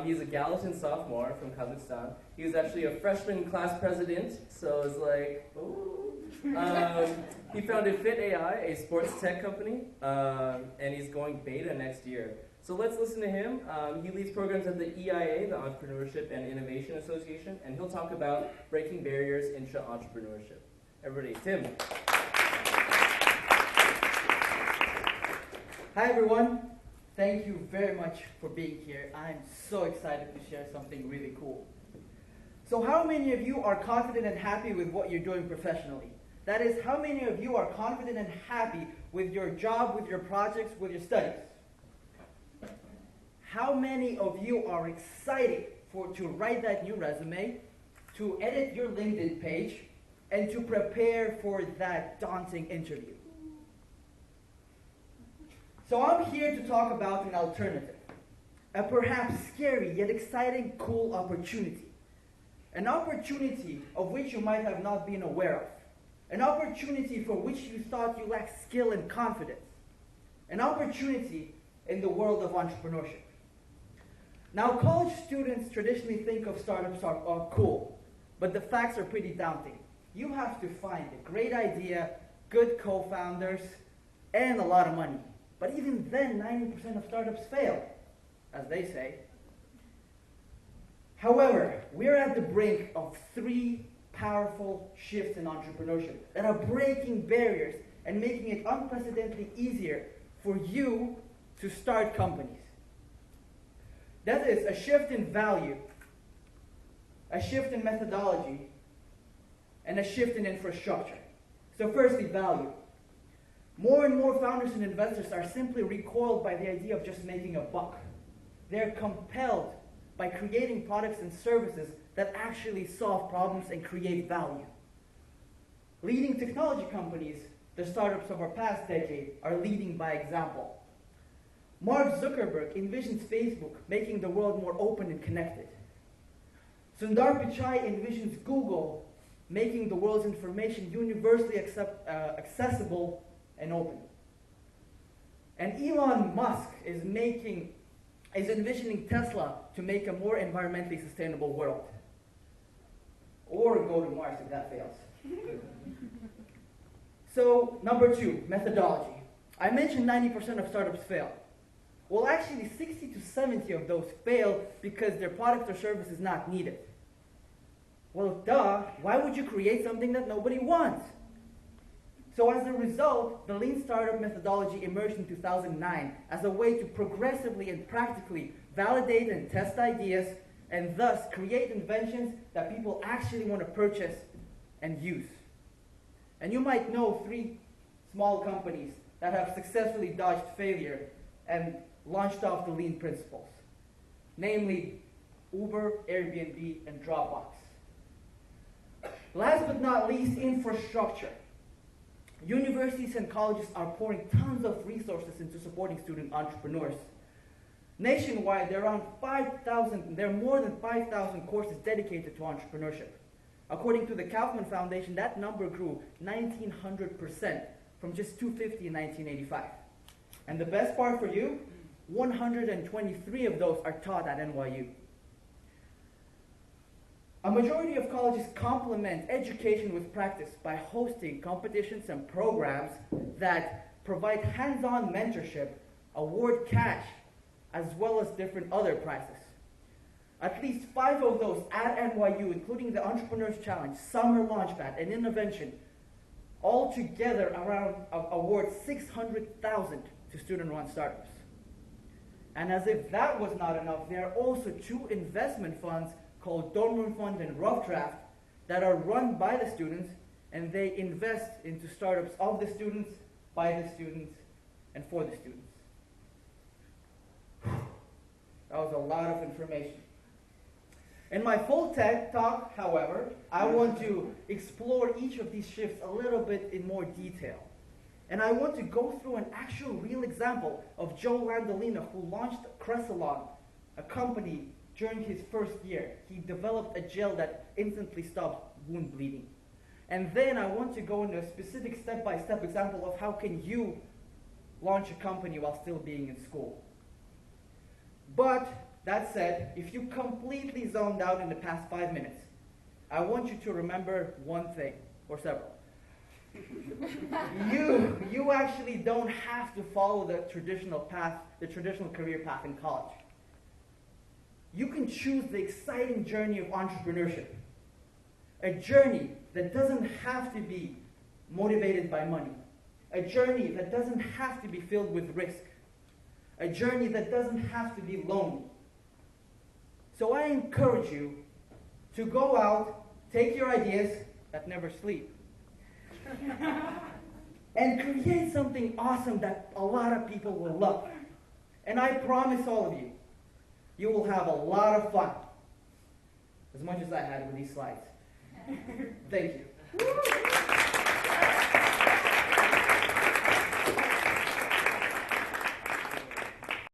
He's a Gallatin sophomore from Kazakhstan. He was actually a freshman class president, so it's like, ooh. He founded Fit AI, a sports tech company, and he's going beta next year. So let's listen to him. He leads programs at the EIA, the Entrepreneurship and Innovation Association, and he'll talk about breaking barriers into entrepreneurship. Everybody, Tim. Hi everyone. Thank you very much for being here. I'm so excited to share something really cool. So how many of you are confident and happy with what you're doing professionally? That is, how many of you are confident and happy with your job, with your projects, with your studies? How many of you are excited to write that new resume, to edit your LinkedIn page, and to prepare for that daunting interview? So I'm here to talk about an alternative, a perhaps scary yet exciting, cool opportunity. An opportunity of which you might have not been aware of. An opportunity for which you thought you lacked skill and confidence. An opportunity in the world of entrepreneurship. Now, college students traditionally think of startups are cool, but the facts are pretty daunting. You have to find a great idea, good co-founders, and a lot of money. But even then, 90% of startups fail, as they say. However, we're at the brink of 3 powerful shifts in entrepreneurship that are breaking barriers and making it unprecedentedly easier for you to start companies. That is a shift in value, a shift in methodology, and a shift in infrastructure. So firstly, value. More and more founders and investors are simply recoiled by the idea of just making a buck. They're compelled by creating products and services that actually solve problems and create value. Leading technology companies, the startups of our past decade, are leading by example. Mark Zuckerberg envisions Facebook making the world more open and connected. Sundar Pichai envisions Google making the world's information universally accessible and open. And Elon Musk is envisioning Tesla to make a more environmentally sustainable world. Or go to Mars if that fails. So, number 2, methodology. I mentioned 90% of startups fail. Well, actually 60 to 70 of those fail because their product or service is not needed. Well, duh, why would you create something that nobody wants? So as a result, the lean startup methodology emerged in 2009 as a way to progressively and practically validate and test ideas and thus create inventions that people actually want to purchase and use. And you might know 3 small companies that have successfully dodged failure and launched off the lean principles, namely Uber, Airbnb, and Dropbox. Last but not least, infrastructure. Universities and colleges are pouring tons of resources into supporting student entrepreneurs. Nationwide, there are more than 5,000 courses dedicated to entrepreneurship. According to the Kaufman Foundation, that number grew 1,900% from just 250 in 1985. And the best part for you, 123 of those are taught at NYU. A majority of colleges complement education with practice by hosting competitions and programs that provide hands-on mentorship, award cash, as well as different other prizes. At least 5 of those at NYU, including the Entrepreneurs Challenge, Summer Launchpad, and Innovation, all together award $600,000 to student-run startups. And as if that was not enough, there are also 2 investment funds called Dorm Room Fund and Rough Draft that are run by the students, and they invest into startups of the students, by the students, and for the students. That was a lot of information. In my full TED talk, however, I want to explore each of these shifts a little bit in more detail. And I want to go through an actual real example of Joe Landolina, who launched Cressalon, a company during his first year. He developed a gel that instantly stops wound bleeding. And then I want to go into a specific step-by-step example of how can you launch a company while still being in school. But That said, if you completely zoned out in the past 5 minutes, I want you to remember one thing, or several. You actually don't have to follow the traditional path, the traditional career path in college. You can choose the exciting journey of entrepreneurship. A journey that doesn't have to be motivated by money. A journey that doesn't have to be filled with risk. A journey that doesn't have to be lonely. So I encourage you to go out, take your ideas that never sleep, and create something awesome that a lot of people will love. And I promise all of you, you will have a lot of fun. As much as I had with these slides. Thank you.